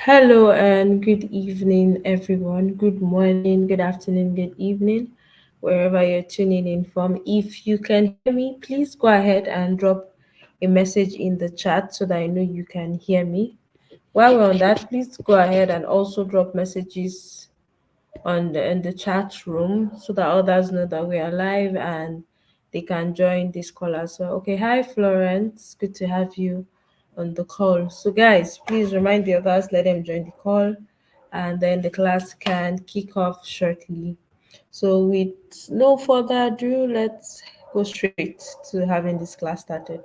Hello and good evening, everyone. Good morning, good afternoon, good evening, wherever you're tuning in from. If you can hear me, please go ahead and drop a message in the chat so that I know you can hear me. While we're on that, please go ahead and also drop messages on in the chat room so that others know that we are live and they can join this call as well. Okay, hi Florence, good to have you on the call. So guys, please remind the others, let them join the call, and then the class can kick off shortly. So with no further ado, let's go straight to having this class started.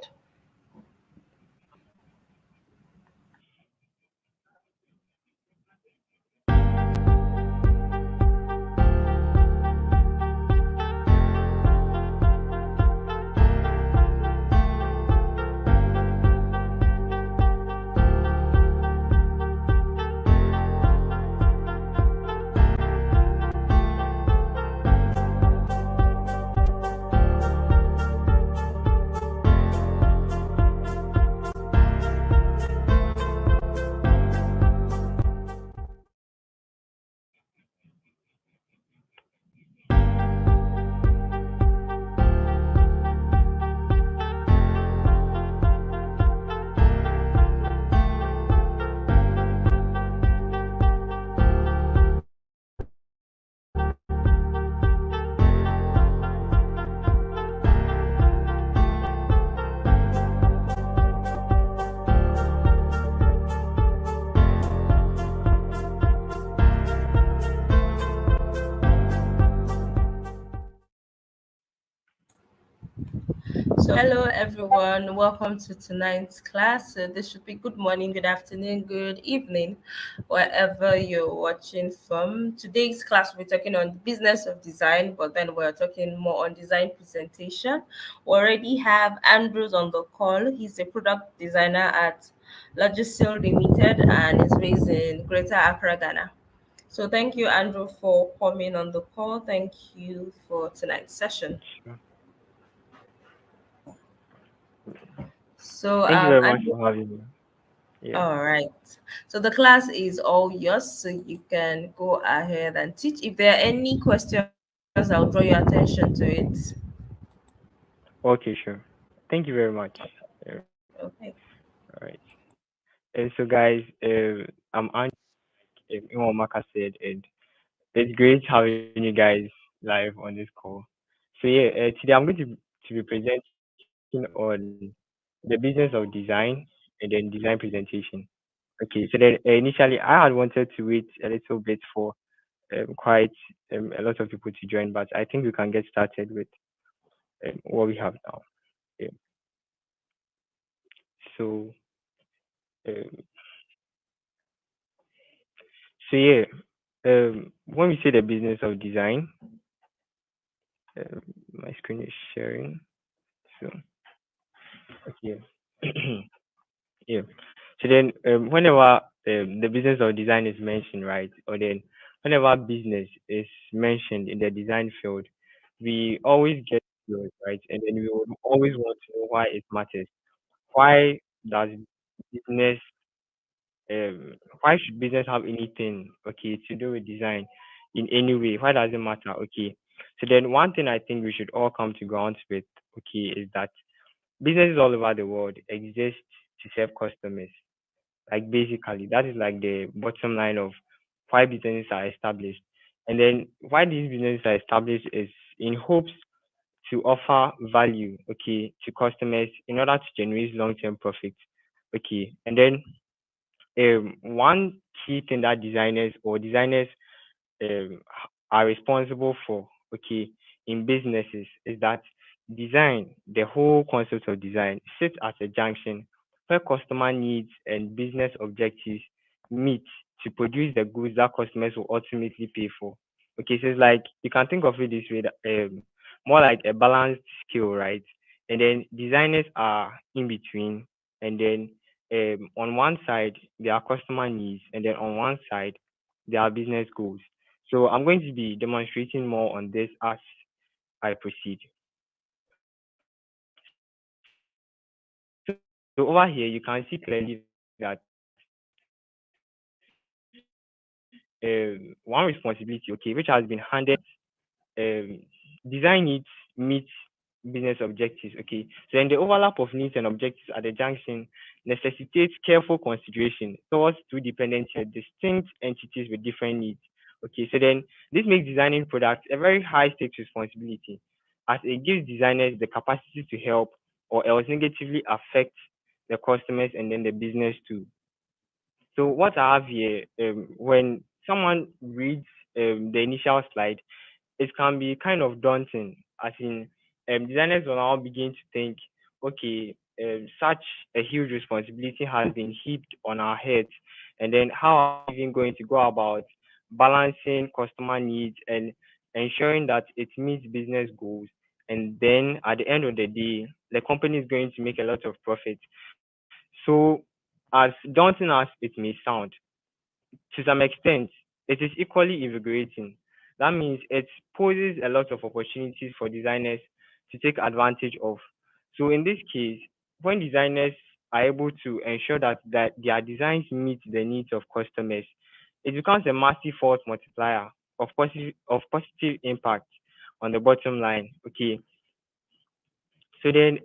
So, hello everyone, welcome to tonight's class. This should be good morning, good afternoon, good evening, wherever you're watching from. Today's class, we're talking on the business of design, but then we're talking more on design presentation. We already have Andrews on the call. He's a product designer at Logisil Limited and is based in Greater Accra, Ghana. So, thank you, Andrew, for coming on the call. Thank you for tonight's session. Sure. So, Thank you very much Andrew. for having me. Yeah. All right. So the class is all yours, so you can go ahead and teach. If there are any questions, I'll draw your attention to it. Okay, sure. Thank you very much. Okay. All right. And so, guys, I'm Ange, Maka said, and it's great having you guys live on this call. So, yeah, today I'm going to be presenting on the business of design and then design presentation. Okay, so then initially I had wanted to wait a little bit for quite a lot of people to join, but I think we can get started with what we have now. Yeah. So, um, so yeah, when we say the business of design, my screen is sharing. So, okay. Yeah. So then, whenever the business of design is mentioned, right, or then whenever business is mentioned in the design field, we always get curious, right, and then we would always want to know why it matters. Why does business why should business have anything okay to do with design in any way? Why does it matter? Okay. So then one thing I think we should all come to grounds with, okay, is that businesses all over the world exist to serve customers. Like basically that is like the bottom line of why businesses are established. And then why these businesses are established is in hopes to offer value, okay, to customers in order to generate long term profits. Okay. And then one key thing that designers are responsible for, okay, in businesses is that design, the whole concept of design, sits at a junction where customer needs and business objectives meet to produce the goods that customers will ultimately pay for. Okay, so it's like you can think of it this way, that, more like a balanced scale, right? And then designers are in between, and then on one side there are customer needs, and then on one side there are business goals. So I'm going to be demonstrating more on this as I proceed. So over here, you can see clearly that business is one responsibility, okay, which has been handed um, design needs meet business objectives. Okay, so then the overlap of needs and objectives at the junction necessitates careful consideration towards two dependent yet distinct entities with different needs. Okay, so then this makes designing products a very high stakes responsibility, as it gives designers the capacity to help or else negatively affect the customers and then the business too. So what I have here, when someone reads the initial slide, it can be kind of daunting. As in, designers will now begin to think, okay, such a huge responsibility has been heaped on our heads, and then how are we even going to go about balancing customer needs and ensuring that it meets business goals? And then at the end of the day, the company is going to make a lot of profit. So, as daunting as it may sound, to some extent, it is equally invigorating. That means it poses a lot of opportunities for designers to take advantage of. So in this case, when designers are able to ensure that their designs meet the needs of customers, it becomes a massive force multiplier of positive impact on the bottom line. Okay. So then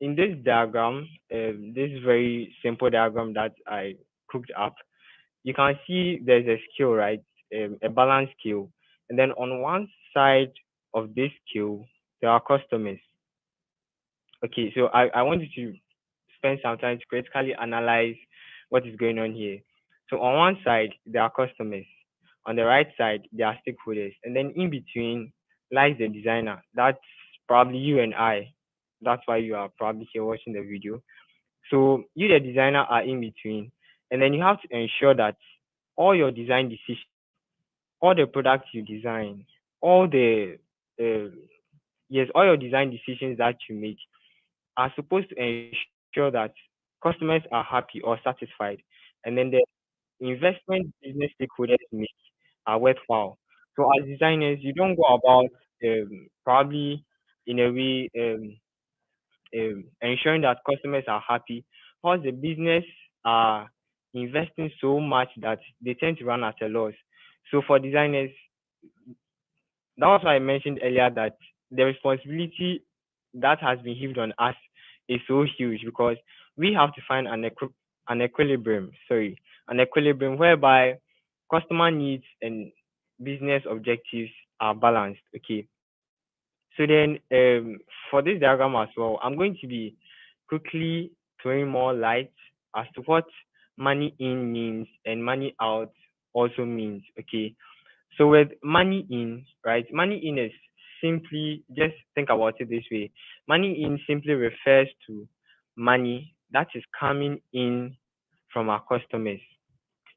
in this diagram, this very simple diagram that I cooked up, you can see there's a scale, right? A balance scale. And then on one side of this scale, there are customers. Okay, so I want you to spend some time to critically analyze what is going on here. So on one side, there are customers. On the right side, there are stakeholders. And then in between lies the designer. That's probably you and I. That's why you are probably here watching the video. So you, the designer, are in between. And then you have to ensure that all your design decisions, all the products you design, all the uh, yes, all your design decisions that you make are supposed to ensure that customers are happy or satisfied, and then the investment business stakeholders make are worthwhile. So as designers, you don't go about probably in a way ensuring that customers are happy, because the business are investing so much that they tend to run at a loss. So for designers, that was why I mentioned earlier that the responsibility that has been heaved on us is so huge, because we have to find an equilibrium, an equilibrium whereby customer needs and business objectives are balanced. Okay. So then for this diagram as well, I'm going to be quickly throwing more light as to what money in means and money out also means. Okay. So with money in, right? Money in is simply, just think about it this way. Money in simply refers to money that is coming in from our customers.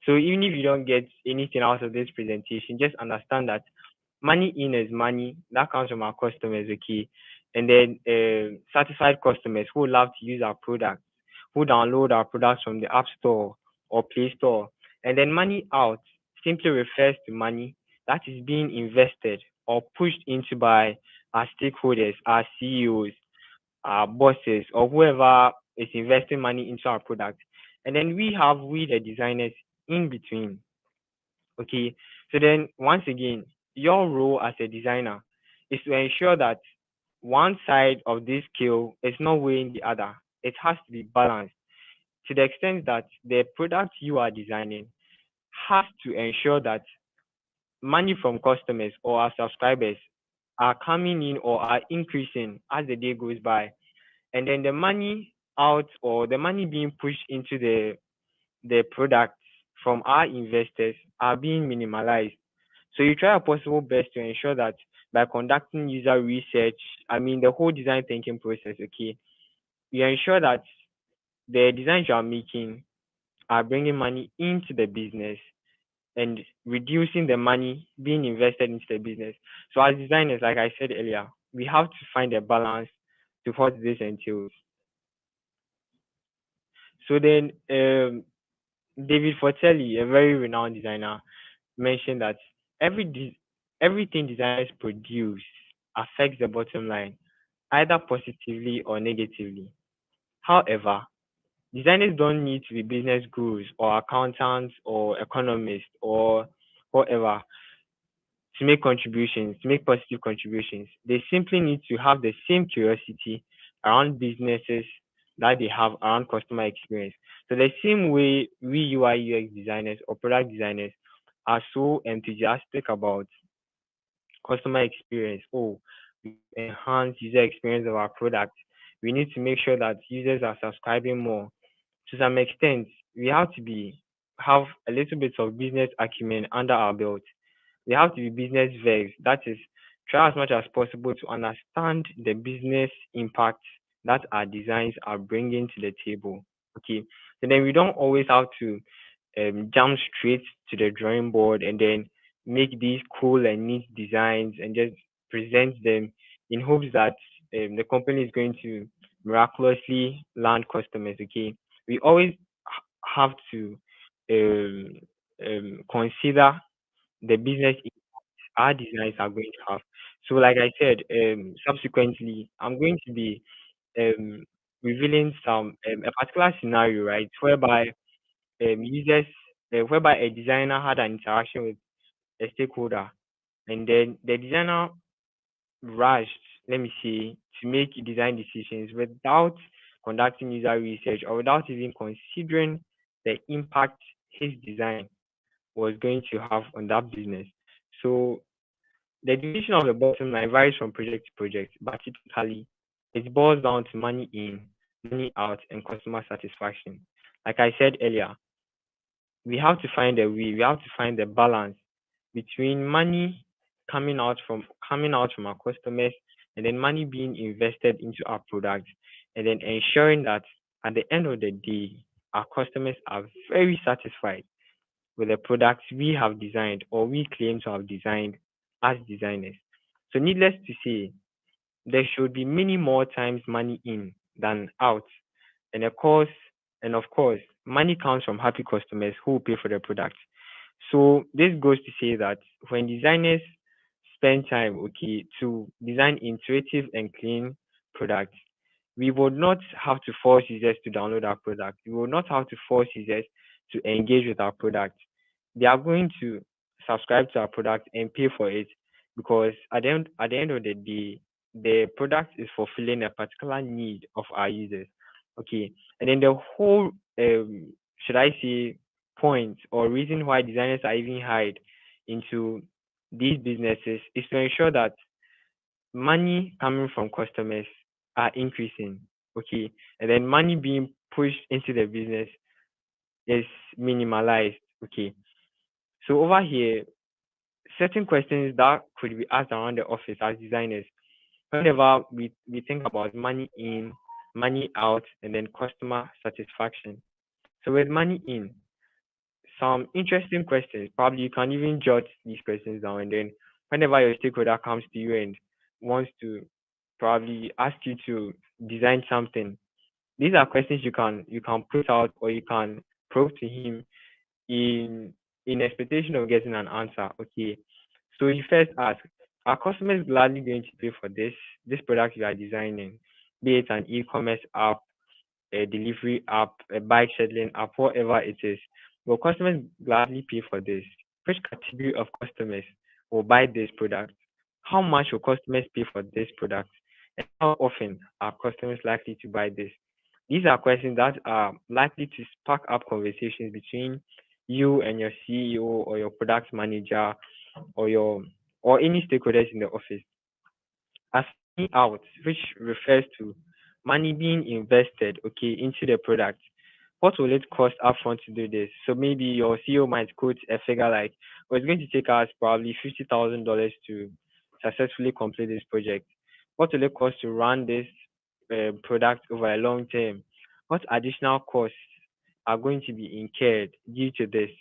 So even if you don't get anything out of this presentation, just understand that money in is money that comes from our customers, okay? And then satisfied customers who love to use our products, who download our products from the App Store or Play Store. And then money out simply refers to money that is being invested or pushed into by our stakeholders, our CEOs, our bosses, or whoever is investing money into our product. And then we the designers in between. Okay. So then once again, your role as a designer is to ensure that one side of this scale is not weighing the other. It has to be balanced to the extent that the product you are designing has to ensure that money from customers or our subscribers are coming in or are increasing as the day goes by. And then the money out or the money being pushed into the products from our investors are being minimalized. So you try your possible best to ensure that by conducting user research, I mean the whole design thinking process, okay, you ensure that the designs you are making are bringing money into the business and reducing the money being invested into the business. So as designers, like I said earlier, we have to find a balance to what this entails. So then David Fortelli, a very renowned designer, mentioned that everything designers produce affects the bottom line, either positively or negatively. However, Designers don't need to be business gurus or accountants or economists or whatever to make contributions, to make positive contributions. They simply need to have the same curiosity around businesses that they have around customer experience. So the same way we UI UX designers or product designers are so enthusiastic about customer experience. Oh, we want to enhance user experience of our product. We need to make sure that users are subscribing more. To some extent, we have to be have a little bit of business acumen under our belt. We have to be business versed. That is, try as much as possible to understand the business impact that our designs are bringing to the table. Okay, so then we don't always have to jump straight to the drawing board and then make these cool and neat designs and just present them in hopes that the company is going to miraculously land customers. Okay, we always have to um, consider the business our designs are going to have. So, like I said, subsequently, I'm going to be um, revealing some a particular scenario, right, whereby users, whereby a designer had an interaction with a stakeholder, and then the designer rushed, let me see, to make design decisions without conducting user research or without even considering the impact his design was going to have on that business. So the definition of the bottom line varies from project to project, but typically it boils down to money in, money out, and customer satisfaction. Like I said earlier, we have to find a way, we have to find a balance between money coming out from our customers and then money being invested into our products and then ensuring that at the end of the day our customers are very satisfied with the products we have designed or we claim to have designed as designers. So needless to say, there should be many more times money in than out. And of course, money comes from happy customers who will pay for the product. So this goes to say that when designers spend time, okay, to design intuitive and clean products, we would not have to force users to download our product. We will not have to force users to engage with our product. They are going to subscribe to our product and pay for it because at the end of the day, the product is fulfilling a particular need of our users. Okay. And then the whole should I say point or reason why designers are even hired into these businesses is to ensure that money coming from customers are increasing. Okay. And then money being pushed into the business is minimalized. Okay. So over here, certain questions that could be asked around the office as designers whenever we think about money in, money out, and then customer satisfaction. So with money in, some interesting questions. Probably you can even jot these questions down, and then whenever your stakeholder comes to you and wants to probably ask you to design something, these are questions you can put out or you can probe to him in expectation of getting an answer. Okay. So you first ask, are customers gladly going to pay for this product you are designing, be it an e-commerce app, a delivery app, a bike scheduling app, whatever it is? Will customers gladly pay for this? Which category of customers will buy this product? How much will customers pay for this product? And how often are customers likely to buy this? These are questions that are likely to spark up conversations between you and your CEO or your product manager or your or any stakeholders in the office. As money out, which refers to money being invested, okay, into the product. What will it cost upfront to do this? So maybe your CEO might quote a figure like, "Oh, it's going to take us probably $50,000 to successfully complete this project." What will it cost to run this product over a long term? What additional costs are going to be incurred due to this?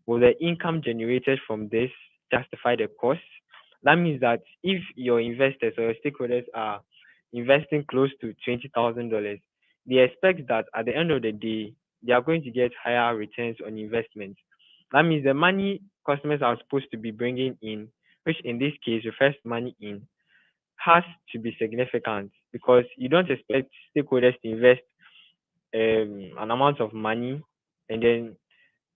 Will the income generated from this justify the cost? That means that if your investors or your stakeholders are investing close to $20,000, they expect that at the end of the day, they are going to get higher returns on investment. That means the money customers are supposed to be bringing in, which in this case refers to money in, has to be significant because you don't expect stakeholders to invest an amount of money, and then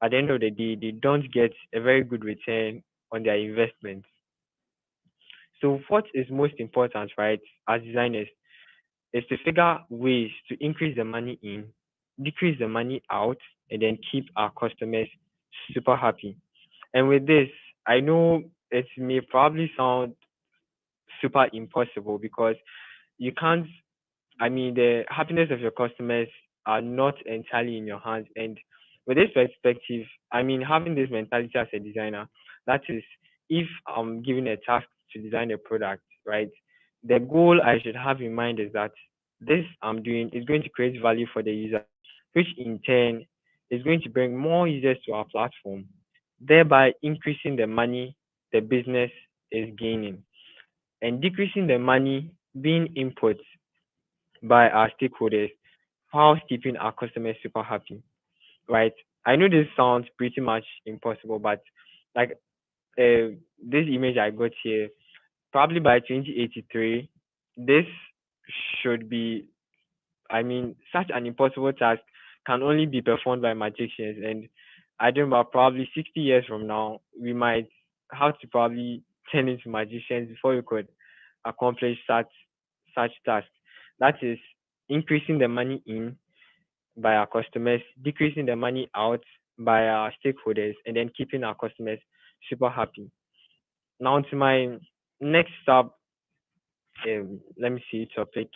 at the end of the day, they don't get a very good return on their investment. So what is most important, right, as designers, is to figure ways to increase the money in, decrease the money out, and then keep our customers super happy. And with this, I know it may probably sound super impossible because you can't, I mean, the happiness of your customers are not entirely in your hands. And with this perspective, I mean, having this mentality as a designer, that is, if I'm given a task to design a product, right? The goal I should have in mind is that this I'm doing is going to create value for the user, which in turn is going to bring more users to our platform, thereby increasing the money the business is gaining and decreasing the money being input by our stakeholders whilst keeping our customers super happy, right? I know this sounds pretty much impossible, but like this image I got here, probably by 2083, this should be, I mean, such an impossible task can only be performed by magicians. And I don't know, probably 60 years from now, we might have to probably turn into magicians before we could accomplish such task. That is increasing the money in by our customers, decreasing the money out by our stakeholders, and then keeping our customers super happy. Now to my next let me see, topic,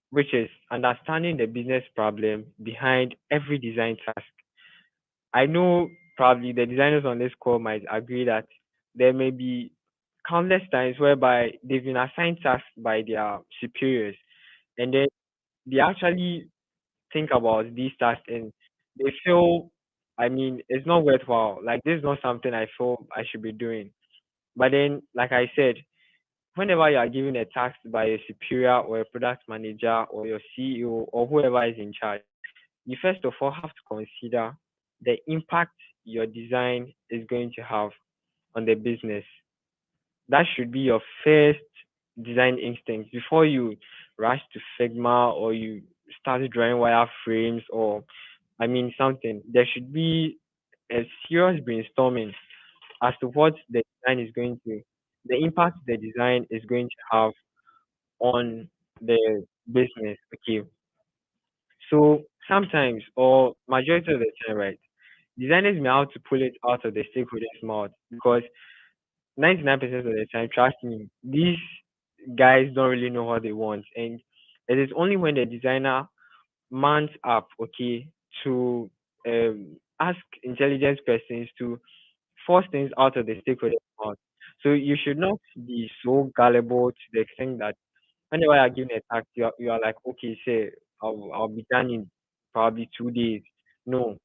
which is understanding the business problem behind every design task. I know probably the designers on this call might agree that there may be countless times whereby they've been assigned tasks by their superiors, and then they actually think about these tasks and they feel, I mean, it's not worthwhile. Like, this is not something I feel I should be doing. But then, like I said, whenever you are given a task by a superior or a product manager or your CEO or whoever is in charge, you first of all have to consider the impact your design is going to have on the business. That should be your first design instinct before you rush to Figma or you start drawing wireframes or, I mean, something. There should be a serious brainstorming as to what the design is going to, the impact the design is going to have on the business. Okay. So sometimes, or majority of the time, right, designers may have to pull it out of the stakeholders' mouth because 99% of the time, trust me, these guys don't really know what they want. And it is only when the designer mans up, okay, to um, ask intelligent questions to force things out of the stakeholders' mouth. So you should not be so gullible to the extent that whenever you're given a task, you are like, okay, say, I'll be done in probably 2 days. No,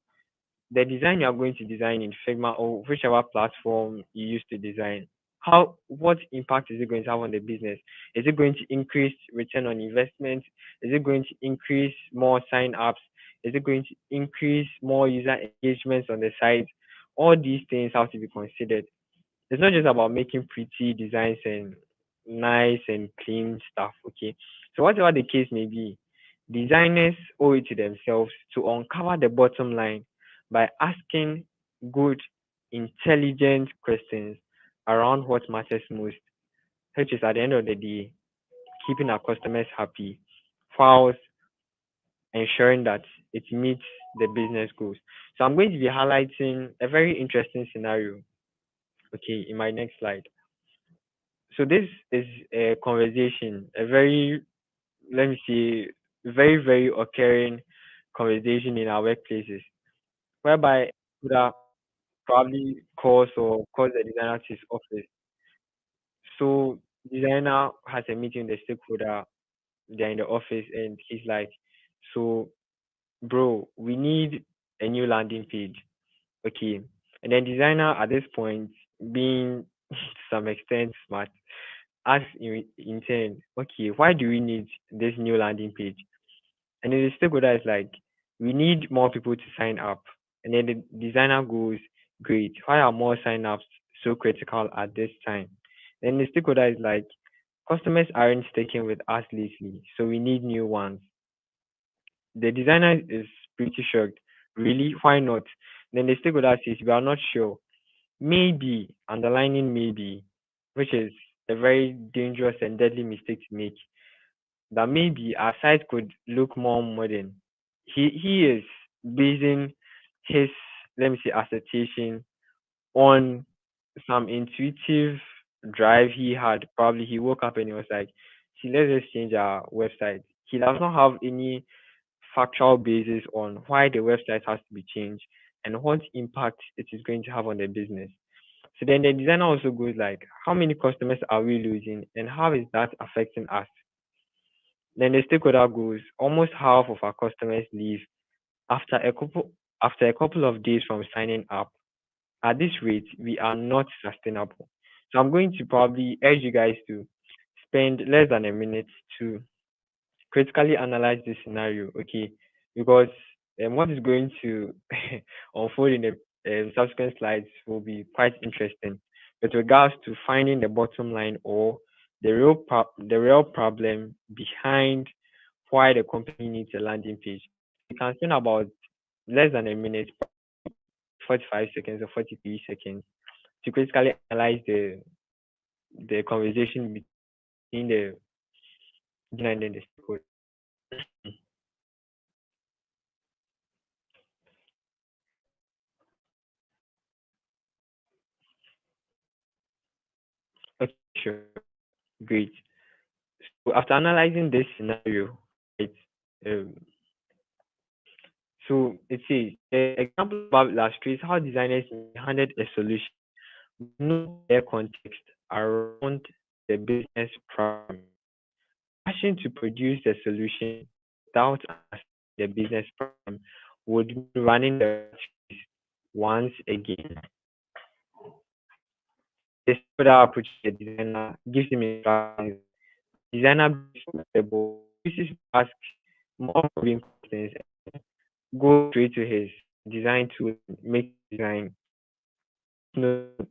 the design you are going to design in Figma or whichever platform you use to design, what impact is it going to have on the business? Is it going to increase return on investment? Is it going to increase more sign ups? Is it going to increase more user engagements on the site? All these things have to be considered. It's not just about making pretty designs and nice and clean stuff, okay? So whatever the case may be, designers owe it to themselves to uncover the bottom line by asking good, intelligent questions around what matters most, which is at the end of the day, keeping our customers happy whilst ensuring that it meets the business goals. So I'm going to be highlighting a very interesting scenario, okay, in my next slide. So this is a conversation, a very, let me see, very, very occurring conversation in our workplaces, whereby could probably calls the designer to his office. So designer has a meeting with the stakeholder, they're in the office and he's like, so bro, we need a new landing page. Okay. And then designer at this point, being to some extent smart, asks in turn, okay, why do we need this new landing page? And then the stakeholder is like, we need more people to sign up. And then the designer goes, great. Why are more sign-ups so critical at this time? Then the stakeholder is like, customers aren't sticking with us lately, so we need new ones. The designer is pretty shocked. Really? Why not? Then the stakeholder says, we are not sure. Maybe, underlining maybe, which is a very dangerous and deadly mistake to make, that maybe our site could look more modern. He is basing his, let me say, assertion on some intuitive drive he had. Probably he woke up and he was like, see, let's just change our website. He does not have any factual basis on why the website has to be changed and what impact it is going to have on the business. So then the designer also goes like, how many customers are we losing and how is that affecting us? Then the stakeholder goes, almost half of our customers leave after a couple of days from signing up. At this rate, we are not sustainable. So I'm going to probably urge you guys to spend less than a minute to critically analyze this scenario, okay? Because what is going to unfold in the subsequent slides will be quite interesting with regards to finding the bottom line or the real problem behind why the company needs a landing page. You can spend about less than a minute, 45 seconds or 43 seconds, to critically analyze the conversation between the designer and the stakeholder. Okay, sure, great. So after analyzing this scenario, right, um, so it says the example above illustrates how designers may handle a solution with no clear context around the business problem. Rushing to produce the solution without understanding the business problem would mean running the rat race once again. The stakeholder approaches the designer, gives him instructions. The designer breaks the ball, refuses to ask more probing questions, goes straight to his design tool and makes the design. Not knowing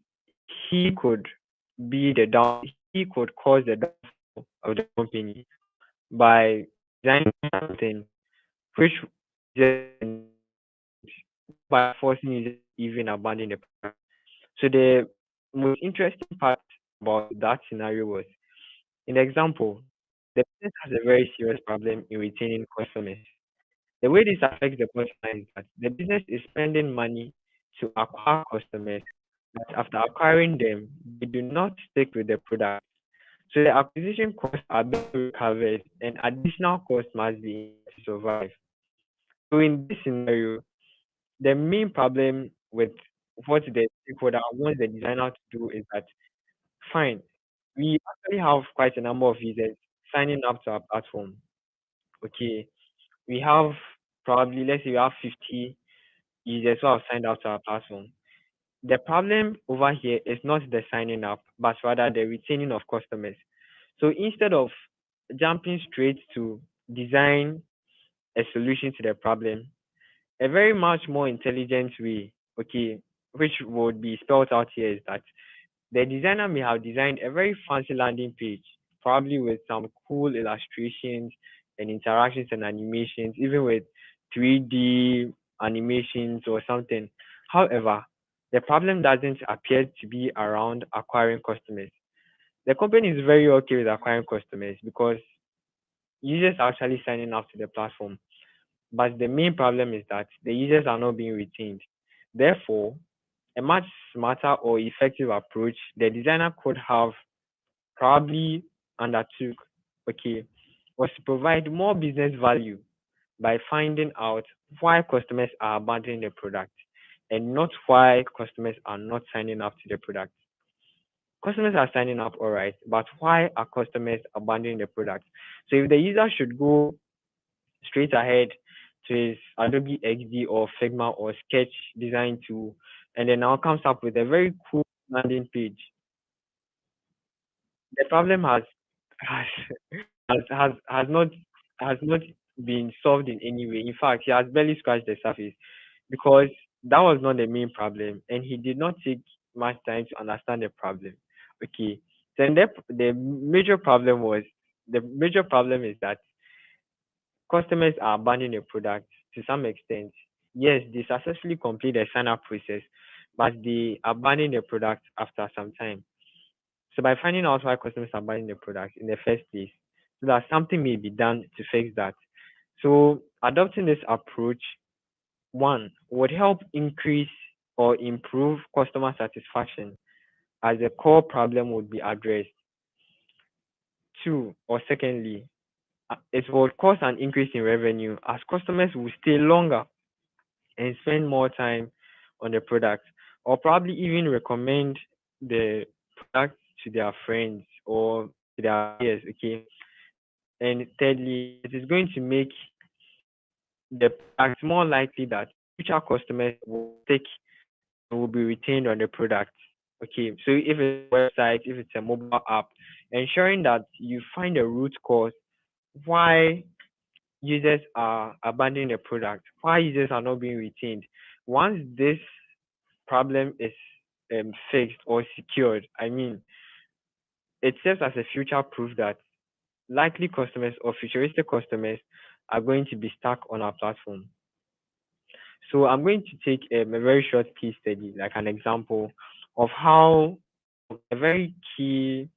he could he could cause the downfall of the company by designing something which users were not interested, by forcing users to even abandon the product. So the most interesting part about that scenario was, in the example, the business has a very serious problem in retaining customers. The way this affects the bottom line is that the business is spending money to acquire customers, but after acquiring them, they do not stick with the product. So the acquisition costs are being recovered and additional costs must be incurred to survive. So in this scenario, the main problem with what the stakeholder wants the designer to do is that, fine, we actually have quite a number of users signing up to our platform. Okay, we have probably, let's say we have 50 users who have signed up to our platform. The problem over here is not the signing up, but rather the retaining of customers. So instead of jumping straight to design a solution to the problem, a very much more intelligent way, okay, which would be spelled out here, is that the designer may have designed a very fancy landing page, probably with some cool illustrations and interactions and animations, even with 3D animations or something. However, the problem doesn't appear to be around acquiring customers. The company is very okay with acquiring customers because users are actually signing up to the platform. But the main problem is that the users are not being retained. Therefore, a much smarter or effective approach the designer could have probably undertook, okay, was to provide more business value by finding out why customers are abandoning the product and not why customers are not signing up to the product. Customers are signing up, all right, but why are customers abandoning the product? So if the user should go straight ahead to his Adobe XD or Figma or Sketch design tool, and then now comes up with a very cool landing page, the problem has has not been solved in any way. In fact, he has barely scratched the surface because that was not the main problem, and he did not take much time to understand the problem. Okay, then the major problem is that customers are abandoning a product to some extent. Yes, they successfully complete the sign up process, but they abandon the product after some time. So by finding out why customers are buying the product in the first place, so that something may be done to fix that. So adopting this approach, one, would help increase or improve customer satisfaction as the core problem would be addressed. Two, or secondly, it will cause an increase in revenue as customers will stay longer and spend more time on the product, or probably even recommend the product to their friends or to their peers. Okay. And thirdly, it is going to make the product more likely that future customers will stick and will be retained on the product. Okay, so if it's a website, if it's a mobile app, ensuring that you find the root cause why users are abandoning the product, why users are not being retained. Once this problem is fixed or secured, I mean, it serves as a future proof that likely customers or futuristic customers are going to be stuck on our platform. So I'm going to take a very short case study, like an example of how a very key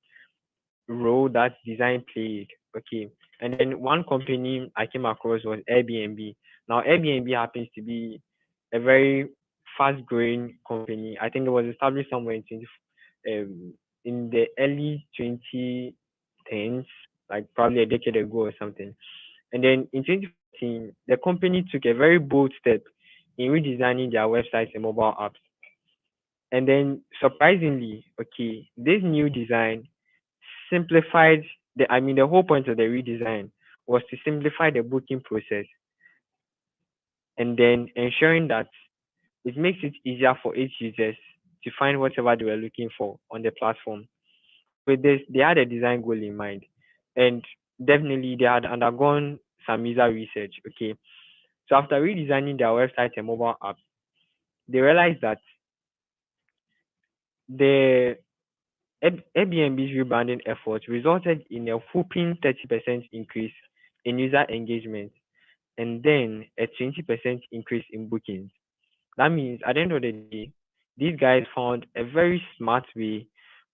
role that design played. Okay. And then one company I came across was Airbnb. Now Airbnb happens to be a very fast growing company. I think it was established somewhere in the early 2010s, like probably a decade ago or something. And then in 2014, the company took a very bold step in redesigning their websites and mobile apps. And then surprisingly, okay, this new design simplified the whole point of the redesign was to simplify the booking process and then ensuring that it makes it easier for each users to find whatever they were looking for on the platform. With this, they had a design goal in mind, and definitely they had undergone some user research. Okay, so after redesigning their website and mobile apps, they realized that the Airbnb's rebranding efforts resulted in a whopping 30% increase in user engagement and then a 20% increase in bookings. That means at the end of the day, these guys found a very smart way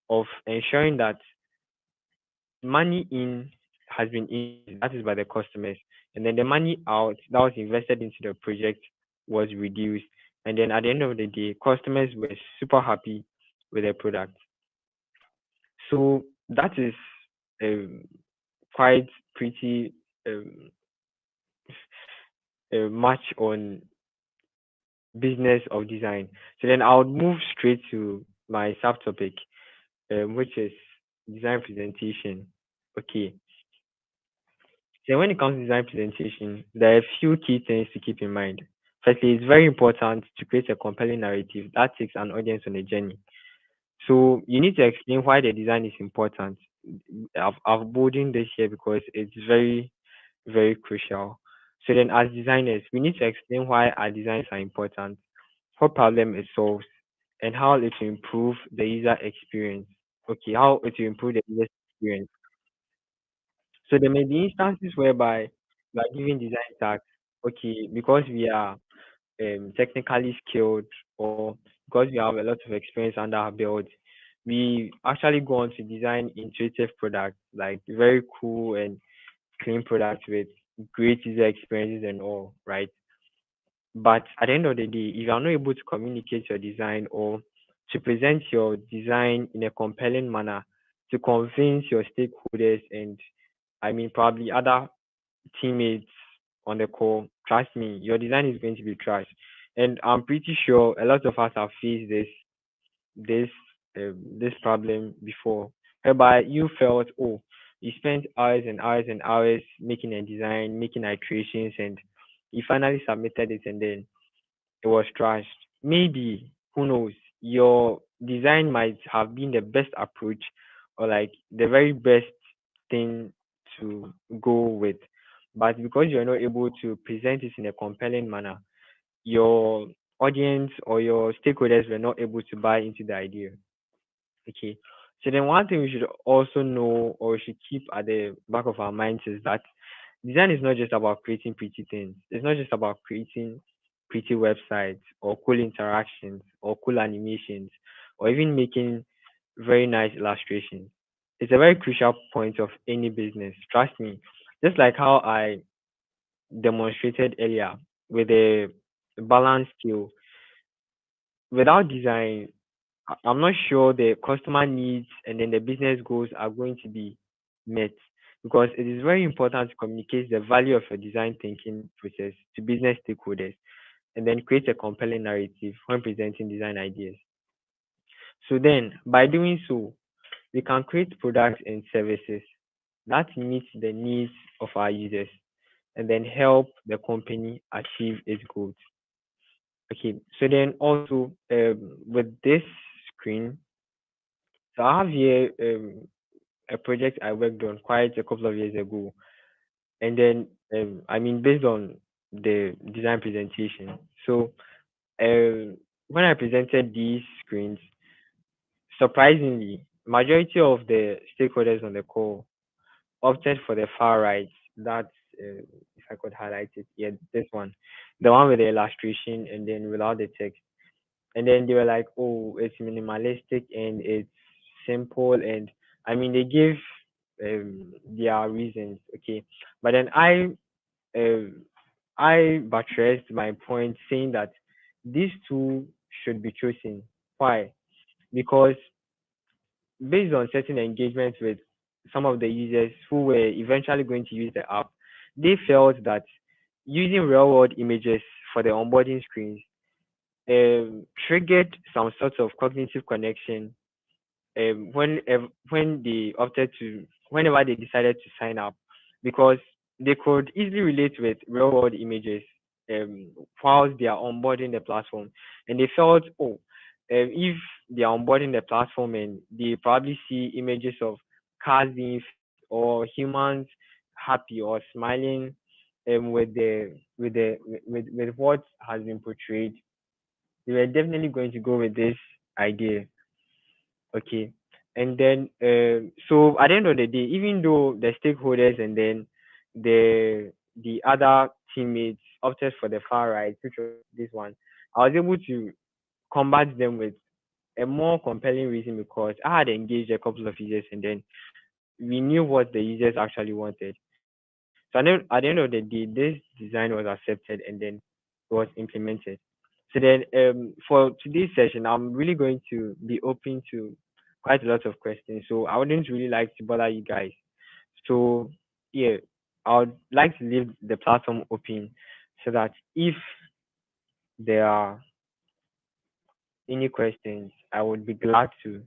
of ensuring that money in has been increased, that is by the customers, and then the money out that was invested into the project was reduced. And then at the end of the day, customers were super happy with the product. So that is um, quite pretty um, much on business of design. So then I would move straight to my subtopic, which is design presentation. Okay. So when it comes to design presentation, there are a few key things to keep in mind. Firstly, it's very important to create a compelling narrative that takes an audience on a journey. So you need to explain why the design is important. I've bolded this here because it's very, very crucial. So then as designers, we need to explain why our designs are important, what problem it solves, and how it will improve the user experience. Okay, how it will improve the user experience. So there may be instances whereby we are giving design tasks, okay, because we are technically skilled or because we have a lot of experience under our belt, we actually go on to design intuitive products, like very cool and clean products with great user experiences and all, right? But at the end of the day, if you are not able to communicate your design or to present your design in a compelling manner to convince your stakeholders and I mean probably other teammates on the call, trust me, your design is going to be trash. And I'm pretty sure a lot of us have faced this this problem before, whereby you felt, oh, you spent hours and hours and hours making a design, making iterations, and you finally submitted it, and then it was trashed. Maybe, who knows, your design might have been the best approach or like the very best thing to go with. But because you're not able to present it in a compelling manner, your audience or your stakeholders were not able to buy into the idea. Okay. So then one thing we should also know or we should keep at the back of our minds is that Design is not just about creating pretty things. It's not just about creating pretty websites or cool interactions or cool animations or even making very nice illustrations. It's a very crucial point of any business. Trust me. Just like how I demonstrated earlier with a balance skill, without design, I'm not sure the customer needs and then the business goals are going to be met, because it is very important to communicate the value of your design thinking process to business stakeholders and then create a compelling narrative when presenting design ideas. So then by doing so, we can create products and services that meet the needs of our users and then help the company achieve its goals. Okay, so then also with this screen, so I have here a project I worked on quite a couple of years ago, and then based on the design presentation. So when I presented these screens, surprisingly, majority of the stakeholders on the call opted for the far right. That's if I could highlight it, yeah, this one, the one with the illustration and then without the text. And then they were like, "Oh, it's minimalistic and it's simple," and they gave their reasons, okay. But then um I buttressed my point, saying that these two should be chosen. Why? Because based on certain engagements with some of the users who were eventually going to use the app, they felt that using real world images for the onboarding screens triggered some sort of cognitive connection when they opted to whenever they decided to sign up, because they could easily relate with real world images um, whilst they are onboarding the platform, and they felt, oh, if they are onboarding the platform and they probably see images of cars being fixed or humans happy or smiling with what has been portrayed, they were definitely going to go with this idea. Okay. And then, so at the end of the day, even though the stakeholders and then the other teammates opted for the far right, which was this one, I was able to combat them with a more compelling reason, because I had engaged a couple of users and then we knew what the users actually wanted. So at the end of the day, this design was accepted and then it was implemented. So then, for today's session, I'm really going to be open to quite a lot of questions. So I wouldn't really like to bother you guys. So yeah, I would like to leave the platform open so that if there are any questions, I would be glad to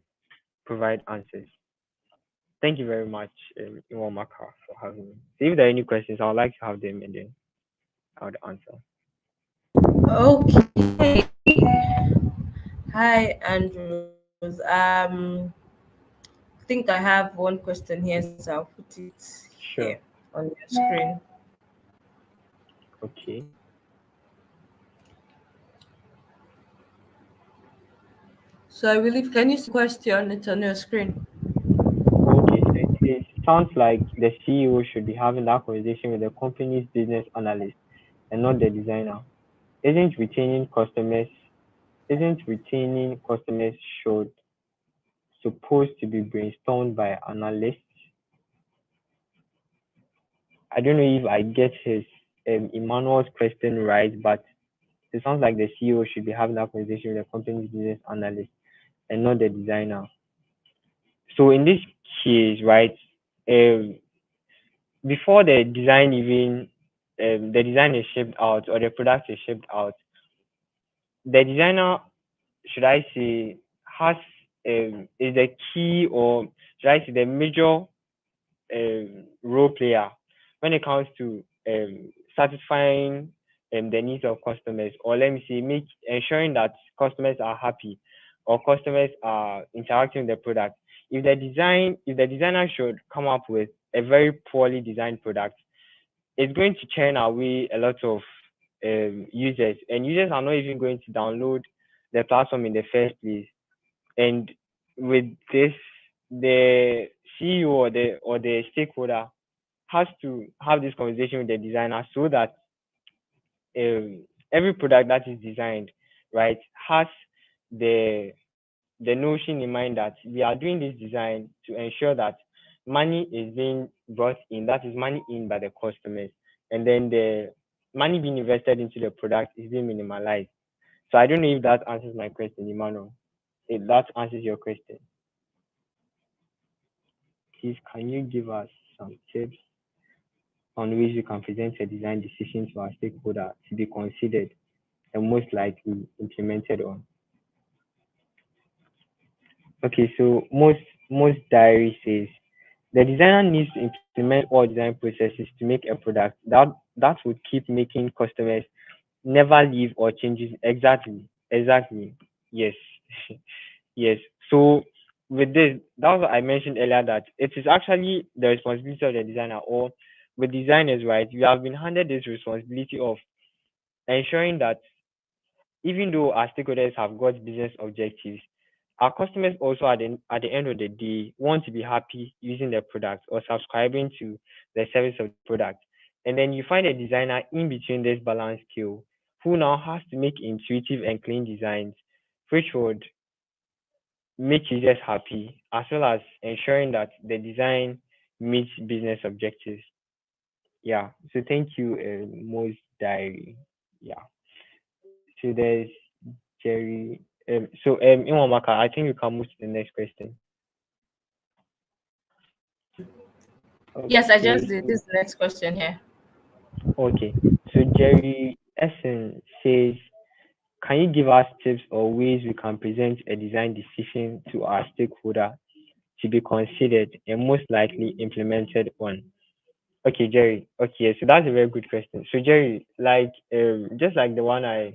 provide answers. Thank you very much, Iwamaka, for having me. So if there are any questions, I would like to have them and then I would answer. Okay. Hi, Andrews. I think I have one question here, so I'll put it here Sure. on your screen. Okay. So I believe, can you see the question? It's on your screen. Okay. So it says, sounds like the CEO should be having that conversation with the company's business analyst and not the designer. Isn't retaining customers isn't retaining customers should supposed to be brainstormed by analysts? I don't know if I get his Emmanuel's question right, but it sounds like the CEO should be having that conversation with the company's business analyst and not the designer. So in this case, right, um, before the design is shipped out or the product is shipped out, the designer, should I say, has is the key, or should I say the major um, role player when it comes to satisfying the needs of customers, or let me say, make ensuring that customers are happy or customers are interacting with the product. If the designer should come up with a very poorly designed product, it's going to churn away a lot of users, and users are not even going to download the platform in the first place. And with this, the CEO or the stakeholder has to have this conversation with the designer so that every product that is designed, right, has the the notion in mind that we are doing this design to ensure that money is being brought in, that is money in by the customers, and then the money being invested into the product is being minimalized. So I don't know if that answers my question, Emmanuel. If that answers your question, please can you give us some tips on ways we can present a design decision to our stakeholder to be considered and most likely implemented on? Okay, so most diary says the designer needs to implement all design processes to make a product that would keep making customers never leave or changes. Exactly. Yes. Yes. So with this, that was what I mentioned earlier, that it is actually the responsibility of the designer, or with designers, right? We have been handed this responsibility of ensuring that even though our stakeholders have got business objectives, our customers also at the end of the day want to be happy using the product or subscribing to the service of the product. And then you find a designer in between this balance scale who now has to make intuitive and clean designs which would make users happy as well as ensuring that the design meets business objectives. Yeah. So thank you, Mo's Diary. Yeah. So there's Jerry. Inwamaka, I think we can move to the next question. Yes, I Okay, just did. This is the next question here. okay. So Jerry Essen says, can you give us tips or ways we can present a design decision to our stakeholder to be considered and most likely implemented on? Okay, Jerry. Okay, so that's a very good question. So Jerry, like just like the one I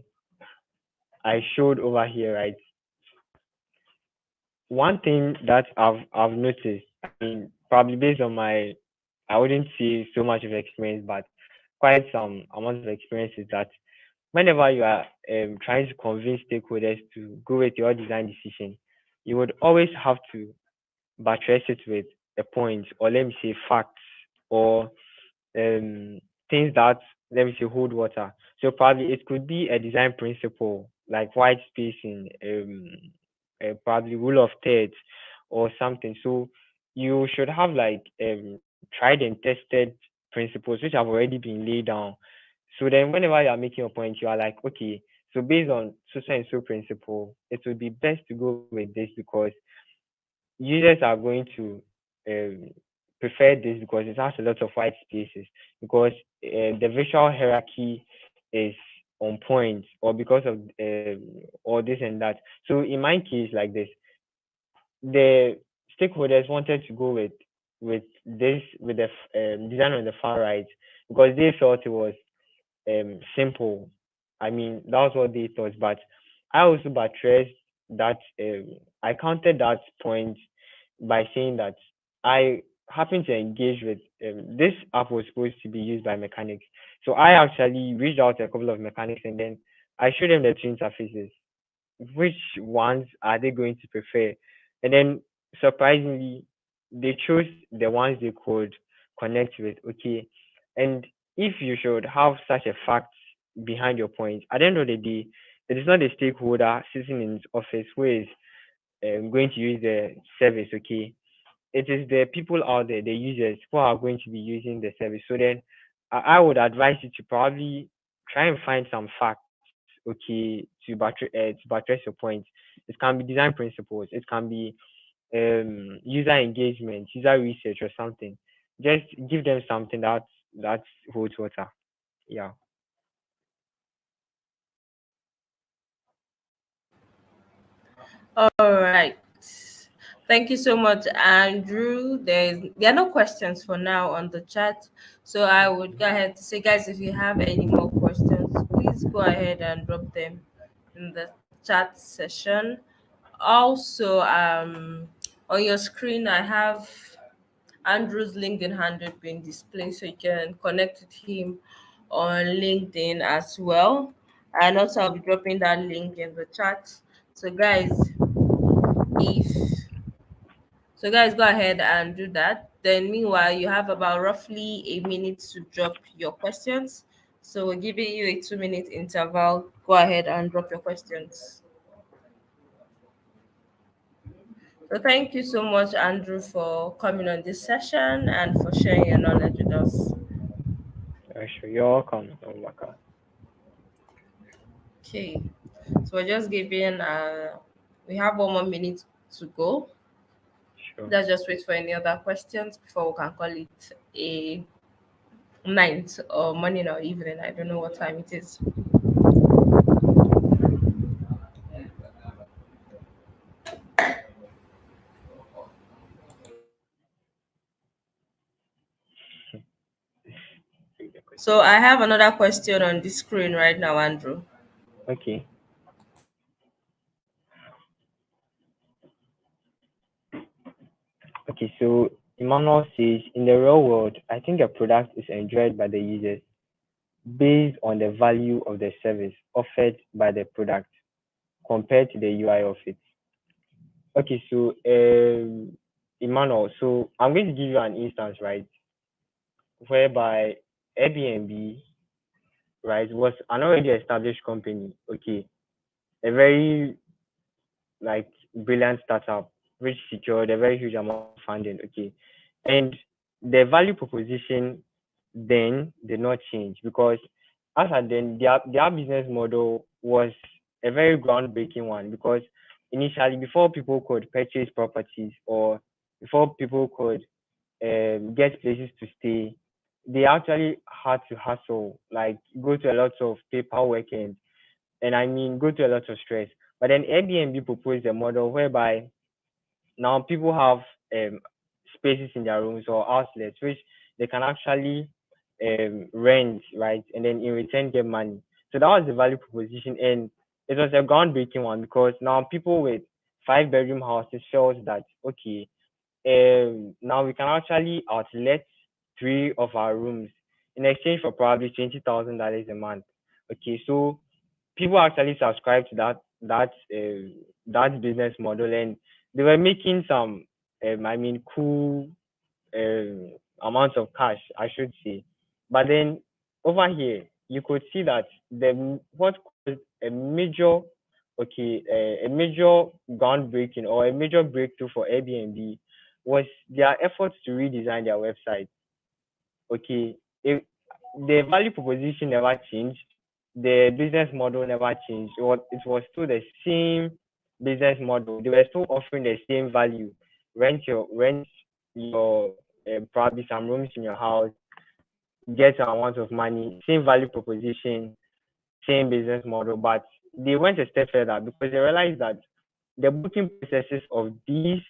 showed over here, right? One thing that I've noticed, I mean, probably based on my, I wouldn't say so much of experience, but quite some amount of experience, is that whenever you are trying to convince stakeholders to go with your design decision, you would always have to buttress it with a point, or let me say facts, or um, things that, let me say, hold water. So probably it could be a design principle like white spacing, probably rule of thirds or something. So you should have like tried and tested principles which have already been laid down. So then whenever you are making a point, you are like, okay, so based on so and so principle, it would be best to go with this because users are going to um, prefer this because it has a lot of white spaces, because the visual hierarchy is on point, or because of or this and that. So in my case, like this, the stakeholders wanted to go with this with the design on the far right because they felt it was simple. I mean, that was what they thought. But I also buttressed that. I counted that point by saying that I happened to engage with this app was supposed to be used by mechanics. So I actually reached out to a couple of mechanics and then I showed them the two interfaces, which ones are they going to prefer? And then surprisingly, they chose the ones they could connect with. Okay. And if you should have such a fact behind your point, at the end of the day, it is not the stakeholder sitting in his office who is going to use the service. Okay. It is the people out there, the users, who are going to be using the service. So then I would advise you to probably try and find some facts, okay, to buttress your point. It can be design principles, it can be user engagement, user research, or something. Just give them something that holds water. Yeah. All right. Thank you so much, Andrew. There are no questions for now on the chat. So I would go ahead to say, guys, if you have any more questions, please go ahead and drop them in the chat session. Also, on your screen, I have Andrew's LinkedIn handle being displayed, so you can connect with him on LinkedIn as well. And also, I'll be dropping that link in the chat. So, guys, if So guys, go ahead and do that. Then meanwhile, you have about roughly a minute to drop your questions. So we're giving you a 2 minute interval. Go ahead and drop your questions. So thank you so much, Andrew, for coming on this session and for sharing your knowledge with us. Sure, you're welcome, Maka. Okay. So we're just giving we have 1 more minute to go. Sure. Let's just wait for any other questions before we can call it a night or morning or evening. I don't know what time it is. Take the So question. I have another question on the screen right now, Andrew. Okay. Okay, so Emmanuel says, in the real world, I think a product is enjoyed by the users based on the value of the service offered by the product compared to the UI of it. Okay, so Emmanuel, so I'm going to give you an instance, right, whereby Airbnb, right, was an already established company, okay, a very like brilliant startup which secured a very huge amount of funding, okay, and the value proposition then did not change because as at then their business model was a very groundbreaking one because initially before people could purchase properties or before people could get places to stay, they actually had to hustle, like go to a lot of paperwork and I mean go to a lot of stress. But then Airbnb proposed a model whereby now people have spaces in their rooms or outlets which they can actually rent, right? And then in return get money. So that was the value proposition and it was a groundbreaking one because now people with 5 bedroom houses felt that okay, now we can actually outlet 3 of our rooms in exchange for probably $20,000 a month. Okay, so people actually subscribe to that business model and they were making some I mean cool um, amounts of cash, I should say. But then over here, you could see that what caused a major, okay, a major groundbreaking or a major breakthrough for Airbnb was their efforts to redesign their website. Okay, the value proposition never changed, the business model never changed. It was still the same business model. They were still offering the same value. Rent your probably some rooms in your house, get an amount of money, same value proposition, same business model. But they went a step further because they realized that the booking processes of the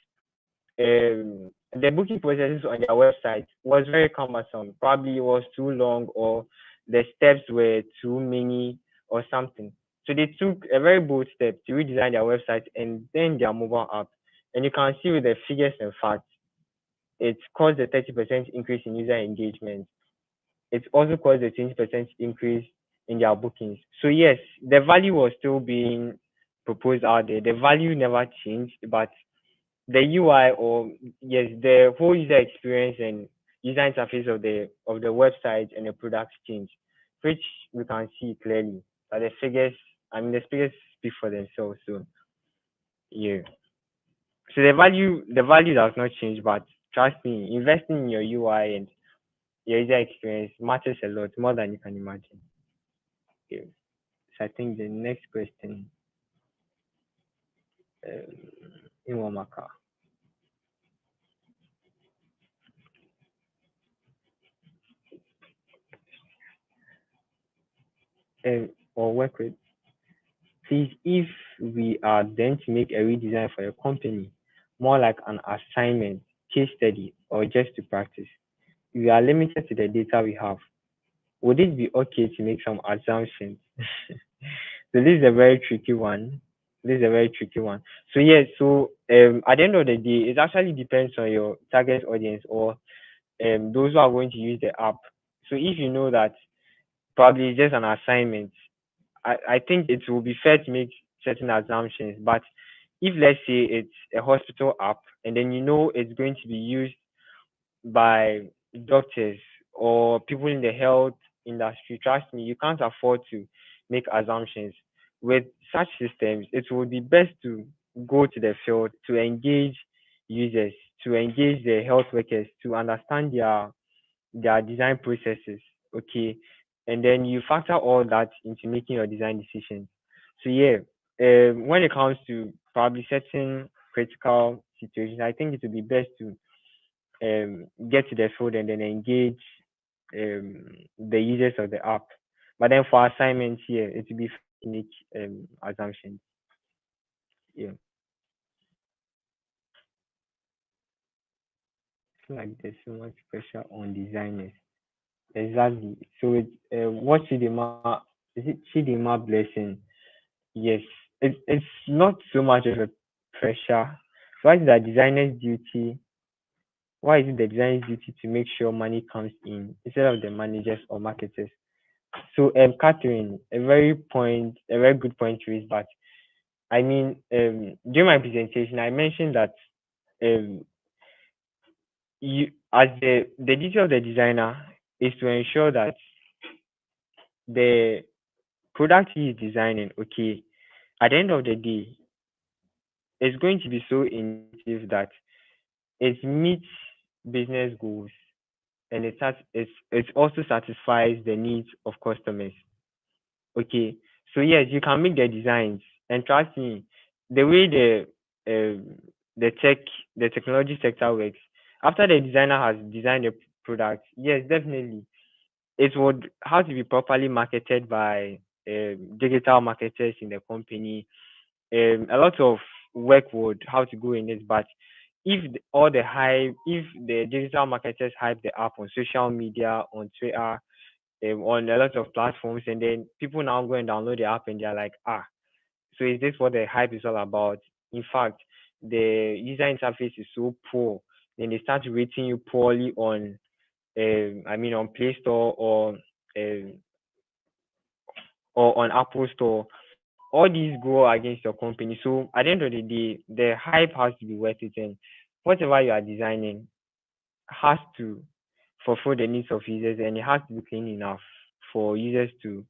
booking processes on their website was very cumbersome. Probably it was too long or the steps were too many or something. So they took a very bold step to redesign their website and then their mobile app. And you can see with the figures and facts, it caused a 30% increase in user engagement. It also caused a 20% increase in their bookings. So yes, the value was still being proposed out there. The value never changed, but the UI or yes, the whole user experience and user interface of the website and the products change, which we can see clearly. But the figures, I mean, the figures speak for themselves. So yeah, so the value does not change, but trust me, investing in your UI and your user experience matters a lot more than you can imagine. Yeah. So I think the next question, in Wamaka, or work with. Please, if we are then to make a redesign for your company, more like an assignment, case study, or just to practice, we are limited to the data we have. Would it be okay to make some assumptions? So this is a very tricky one. This is a very tricky one. So yes, so at the end of the day, it actually depends on your target audience or those who are going to use the app. So if you know that probably it's just an assignment, I think it will be fair to make certain assumptions. But if let's say it's a hospital app and then you know it's going to be used by doctors or people in the health industry, trust me, you can't afford to make assumptions. With such systems, it would be best to go to the field to engage users, to engage the health workers, to understand their design processes, okay? And then you factor all that into making your design decisions. So yeah, when it comes to probably certain critical situations, I think it would be best to get to the field and then engage um, the users of the app. But then for assignments here, it would be fine to make assumptions. Yeah, I feel like there's so much pressure on designers. Exactly. So it's what Chidima is it Chidima blessing? Yes, it's not so much of a pressure. So what is the designer's duty? Why is it the designer's duty to make sure money comes in instead of the managers or marketers? So, Catherine, a very good point to raise. But I mean, during my presentation, I mentioned that um, you, as the duty of the designer, is to ensure that the product he is designing, okay, at the end of the day, it's going to be so innovative that it meets business goals and it also satisfies the needs of customers. Okay, so yes, you can make the designs, and trust me, the way um, the tech the technology sector works, after the designer has designed the product, yes, definitely, it would have to be properly marketed by digital marketers in the company. A lot of work would have to go in it, but if the digital marketers hype the app on social media, on Twitter, on a lot of platforms, and then people now go and download the app and they're like, ah, so is this what the hype is all about? In fact, the user interface is so poor. Then they start rating you poorly on, on Play Store um, or on Apple Store. All these go against your company. So at the end of the day, the hype has to be worth it, and whatever you are designing has to fulfill the needs of users, and it has to be clean enough for users to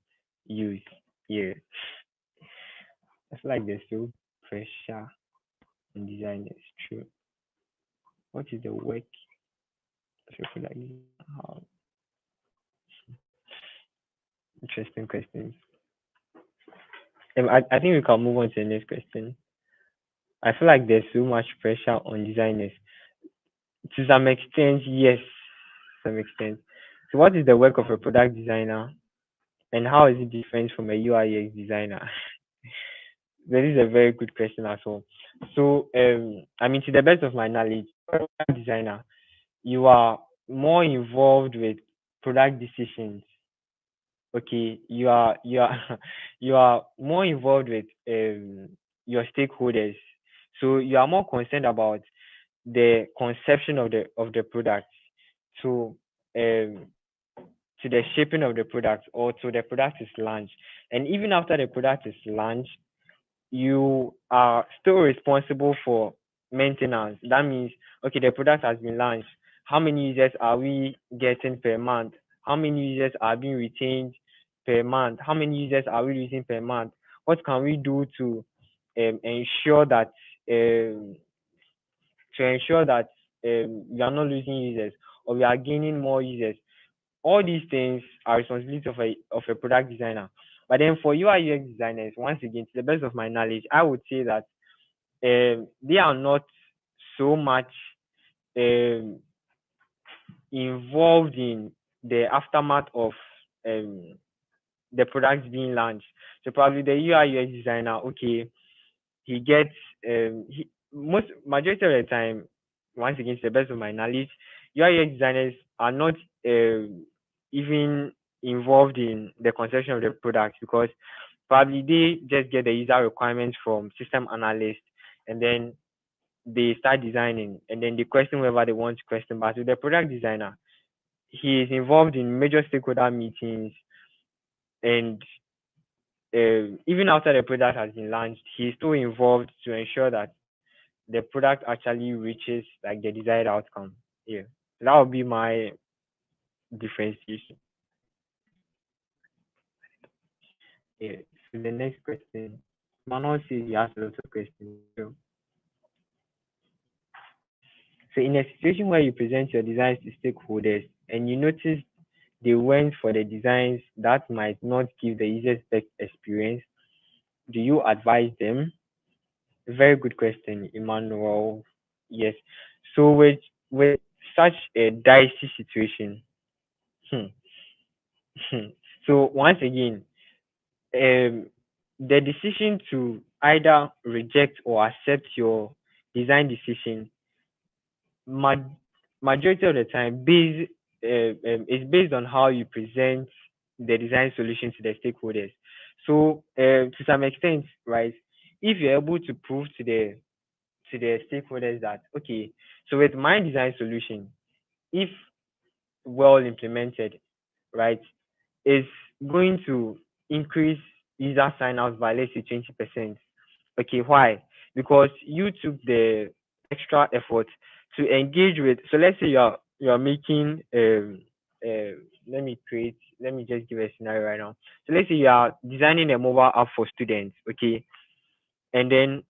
use. Yeah, I feel like there's still pressure in designers. True. What is the work of a product designer? How interesting questions. I think we can move on to the next question. I feel like there's so much pressure on designers. To some extent, yes, to some extent. So, what is the work of a product designer, and how is it different from a UI/UX designer? That is a very good question as well. So, to the best of my knowledge, a product designer, you are more involved with product decisions. Okay, you are you are more involved with your stakeholders. So you are more concerned about the conception of the product to um to the shaping of the product or to the product is launched. And even after the product is launched, you are still responsible for maintenance. That means, okay, the product has been launched. How many users are we getting per month? How many users are being retained per month? How many users are we losing per month? What can we do ensure that um, ensure that we are not losing users or we are gaining more users? All these things are responsibility of a product designer. But then for UI UX designers, once again, to the best of my knowledge, I would say that they are not so much um, involved in the aftermath of um, the products being launched. So probably the UI UX designer, okay, he gets he most majority of the time, once again, to the best of my knowledge, UI UX designers are not even involved in the conception of the product because probably they just get the user requirements from system analysts and then they start designing and then they question whatever they want to question. But with the product designer, he is involved in major stakeholder meetings and even after the product has been launched, he's still involved to ensure that the product actually reaches like the desired outcome. Yeah, that would be my differentiation. Yeah. So the next question, Manuel says he has a lot of questions. So in a situation where you present your designs to stakeholders and you notice they went for the designs that might not give the easiest tech experience, do you advise them? Very good question, Emmanuel. Yes. So with such a dicey situation, hmm, so once again, um, the decision to either reject or accept your design decision, ma- majority of the time, is based on how you present the design solution to the stakeholders. So to some extent, right, if you're able to prove to the stakeholders that okay, so with my design solution, if well implemented, right, is going to increase user sign-ups by let's say 20%. Okay, why? Because you took the extra effort to engage with. So let's say you're making let me just give a scenario right now. So let's say you are designing a mobile app for students, okay, and then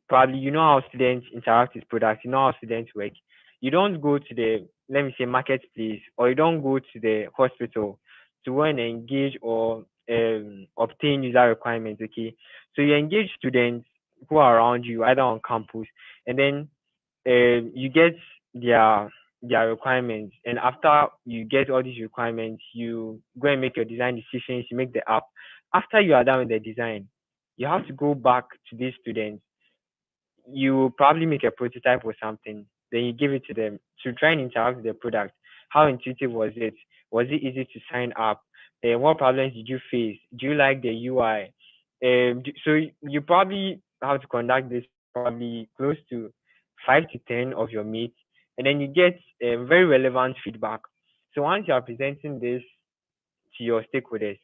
probably you know how students interact with products, you know how students work. You don't go to the let me say marketplace or you don't go to the hospital to go and engage or obtain user requirements. Okay, so you engage students who are around you either on campus, and then you get their their requirements, and after you get all these requirements, you go and make your design decisions. You make the app. After you are done with the design, you have to go back to these students. You probably make a prototype or something, then you give it to them to try and interact with the product. How intuitive was it? Was it easy to sign up? What problems did you face? Do you like the UI? So you probably have to conduct this with probably close to 5 to 10 of your mates, and then you get very relevant feedback. So once you are presenting this to your stakeholders,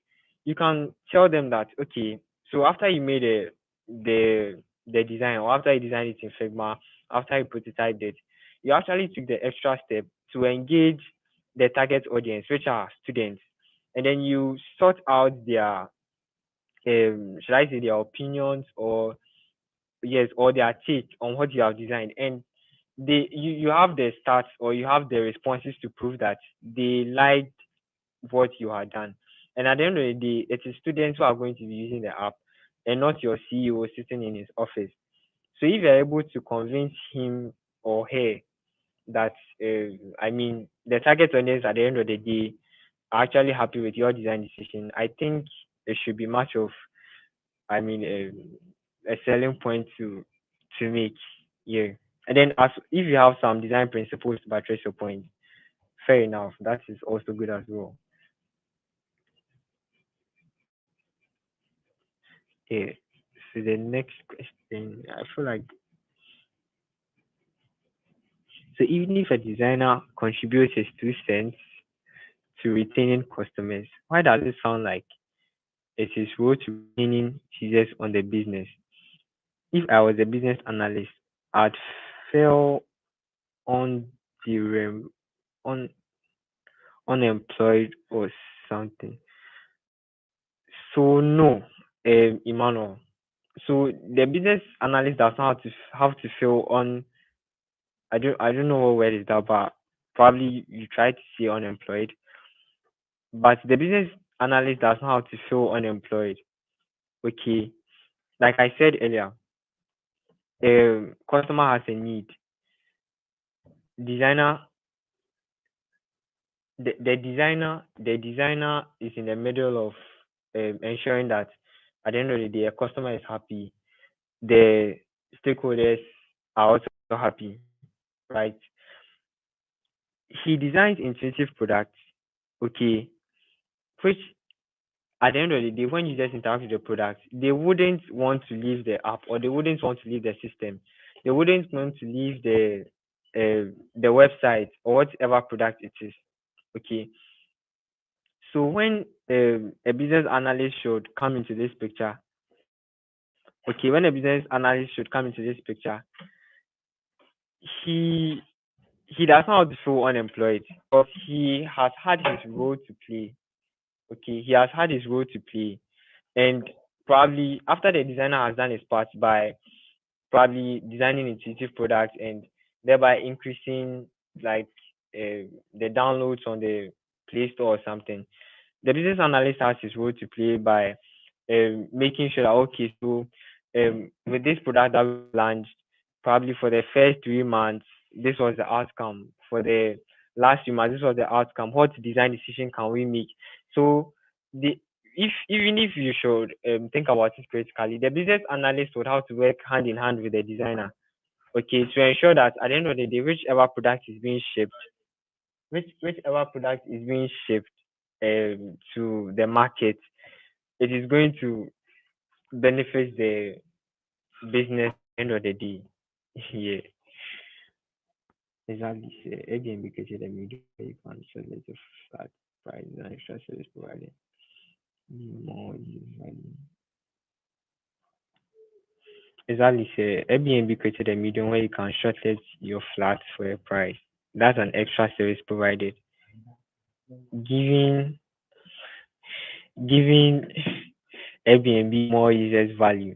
you can tell them that okay, so after you made the design or after you designed it in Figma, after you prototyped it, you actually took the extra step to engage the target audience, which are students, and then you sort out their should I say their opinions or yes or their take on what you have designed, and you have the stats or you have the responses to prove that they liked what you had done. And at the end of the day, it is students who are going to be using the app and not your CEO sitting in his office. So if you're able to convince him or her that, I mean, the target audience at the end of the day are actually happy with your design decision, I think it should be much of, I mean, a selling point to make. Yeah. And then as if you have some design principles to buttress your point, fair enough. That is also good as well. Yeah. So the next question, I feel like so even if a designer contributes his 2 cents to retaining customers, why does it sound like it's his role to retaining users on the business? If I was a business analyst, I'd feel on the on unemployed or something. So no, Emmanuel. So the business analyst does not have to feel on I don't know what word is that, but probably you try to say unemployed. But the business analyst does not have to feel unemployed. Okay, like I said earlier, customer has a need. Designer, the designer is in the middle of ensuring that at the end of the day, a customer is happy. The stakeholders are also happy, right? He designs intuitive products, okay, which at the end of the day, when users interact with the product, they wouldn't want to leave the app or they wouldn't want to leave the system. They wouldn't want to leave the website or whatever product it is. Okay. So when a business analyst should come into this picture, okay, when a business analyst should come into this picture, he he does not feel unemployed because he has had his role to play. Okay, he has had his role to play, and probably after the designer has done his part by probably designing intuitive products and thereby increasing like the downloads on the Play Store or something. The business analyst has his role to play by making sure that okay, so with this product that we launched, probably for the first 3 months, this was the outcome. For the last 3 months, this was the outcome. What design decision can we make? So the if even if you should think about it critically, the business analyst would have to work hand in hand with the designer, okay, to ensure that at the end of the day, whichever product is being shipped to the market, it is going to benefit the business at the end of the day. Yeah, exactly. So, again, because you're the medium where you can select the flat price and extra service provided. More usually. Exactly. So, Airbnb created a medium where you can shortlist your flats for a price. That's an extra service provided, giving giving Airbnb more users value.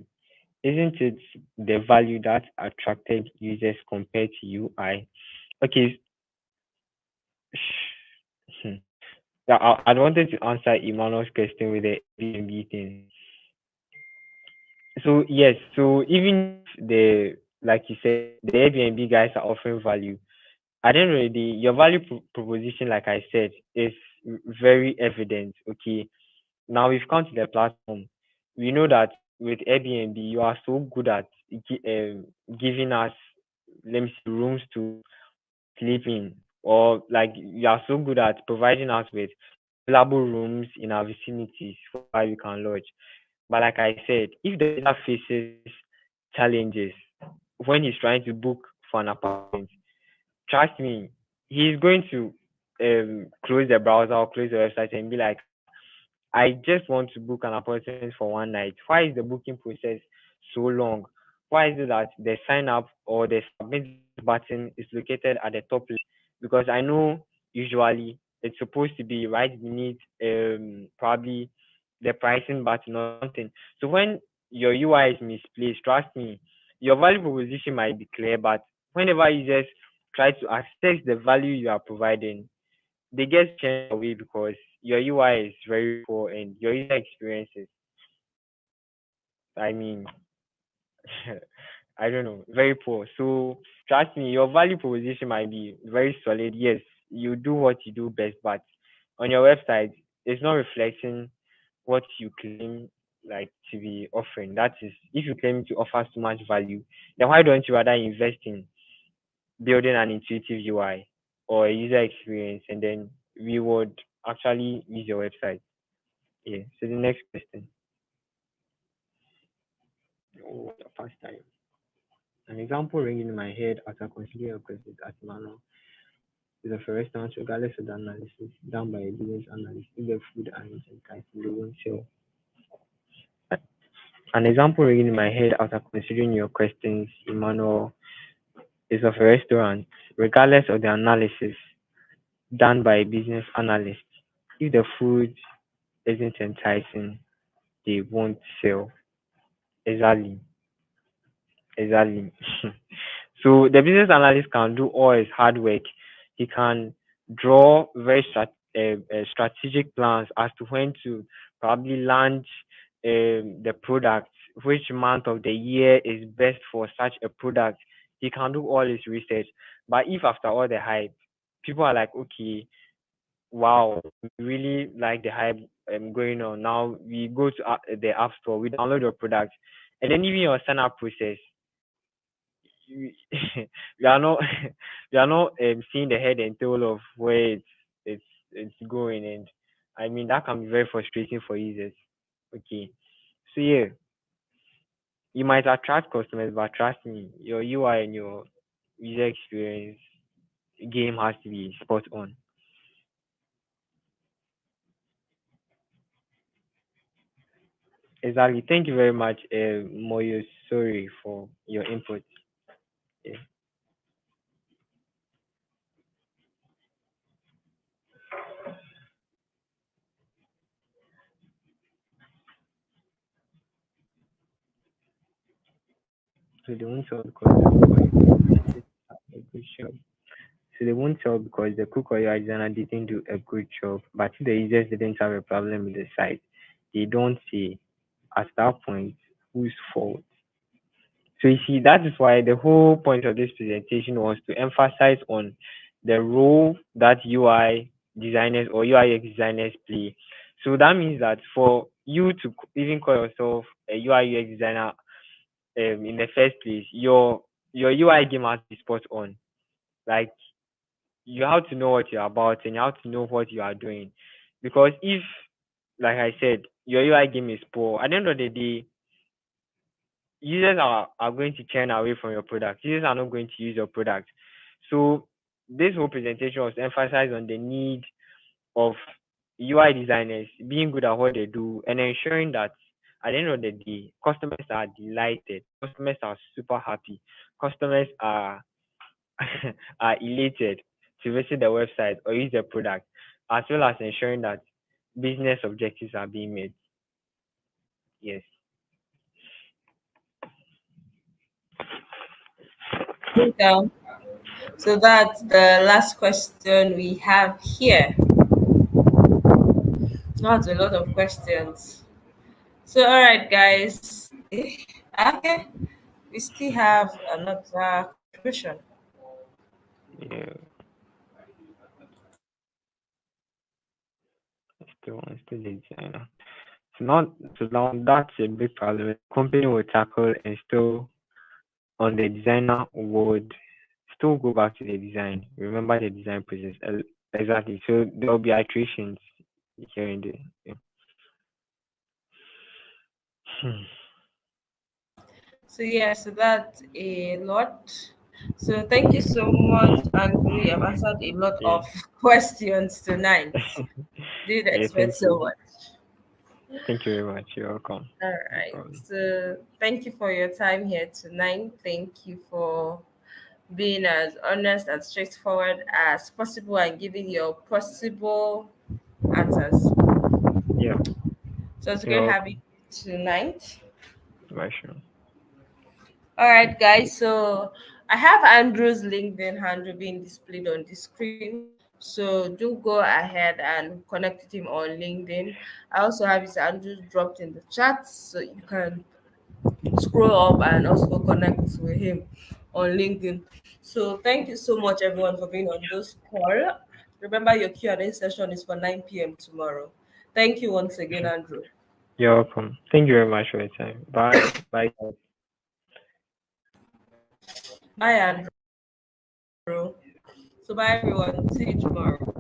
Isn't it the value that attracted users compared to UI? Okay, hmm. Yeah, I wanted to answer Emmanuel's question with the Airbnb thing. So yes, so even if the like you said, the Airbnb guys are offering value, at the end of the day, your value proposition, like I said, is very evident. Okay, now we've come to the platform. We know that with Airbnb, you are so good at giving us, let me see, rooms to sleep in, or like you are so good at providing us with available rooms in our vicinities where we can lodge. But like I said, if the user faces challenges when he's trying to book for an apartment, trust me, he's going to close the browser or close the website and be like, I just want to book an appointment for one night. Why is the booking process so long? Why is it that the sign up or the submit button is located at the top left? Because I know usually it's supposed to be right beneath probably the pricing button or something. So when your UI is misplaced, trust me, your value proposition might be clear, but whenever users try to access the value you are providing, they get changed away because your UI is very poor and your user experiences, I mean, I don't know, very poor. So trust me, your value proposition might be very solid. Yes, you do what you do best, but on your website, it's not reflecting what you claim like to be offering. That is, if you claim to offer so much value, then why don't you rather invest in building an intuitive UI or a user experience, and then we would actually use your website. Yeah. So the next question. Oh, what a fast time. An example ringing in my head as I consider your questions at Mano is of a restaurant regardless of the analysis done by a business analyst. If the food and enticing, they won't sell. An example ringing in my head after considering your questions, Emmanuel, is of a restaurant regardless of the analysis done by a business analyst. If the food isn't enticing, they won't sell. Exactly. Exactly. So the business analyst can do all his hard work. He can draw very strategic plans as to when to probably launch the product, which month of the year is best for such a product. He can do all his research. But if after all the hype, people are like, okay, wow, we really like the hype going on. Now we go to the app store, we download your product, and then even your sign up process, we, we are not we are not seeing the head and tail of where it's it's going, and I mean that can be very frustrating for users. Okay, so yeah, you might attract customers, but trust me, your UI and your user experience game has to be spot on. Exactly. Thank you very much, Moyo. Sorry for your input. Yeah. So they won't sell because the cook or UI didn't have a good job. So they won't sell because the cook or UI designer didn't do a good job. But if the users didn't have a problem with the site, they don't say at that point whose fault. So you see, that is why the whole point of this presentation was to emphasize on the role that UI designers or UI designers play. So that means that for you to even call yourself a UI UX designer in the first place, your UI game has to be spot on. Like you have to know what you're about and you have to know what you are doing. Because if, like I said, your UI game is poor, at the end of the day, users are going to turn away from your product. Users are not going to use your product. So this whole presentation was emphasized on the need of UI designers being good at what they do and ensuring that at the end of the day, customers are delighted, customers are super happy, customers are are elated to visit the website or use the product, as well as ensuring that business objectives are being met. Yes. Okay. So that's the last question we have here. That's a lot of questions. So, all right, guys. Okay, we still have another contribution. Yeah. Still a designer. So not so now that's a big problem. The company will tackle and still on the designer would still go back to the design. Remember the design process. Exactly. So there will be iterations here and there. Yeah. Hmm. So yeah, so that's a lot. So thank you so much, Andrew. You have answered a lot Yeah. of questions tonight. Didn't Yeah. expect Thank so you. much. Thank you very much. You're welcome. All No right. problem. So thank you for your time here tonight. Thank you for being as honest and straightforward as possible and giving your possible answers. Yeah. So it's You're great having welcome. you tonight. Bye, sure. All right, guys. So I have Andrew's LinkedIn handle being displayed on the screen. So do go ahead and connect with him on LinkedIn. I also have his Andrew dropped in the chat, so you can scroll up and also connect with him on LinkedIn. So thank you so much, everyone, for being on this call. Remember, your Q&A session is for 9 p.m. tomorrow. Thank you once again, Andrew. You're welcome. Thank you very much for your time. Bye. Bye. Guys. Bye, Andrew. So bye, everyone. See you tomorrow.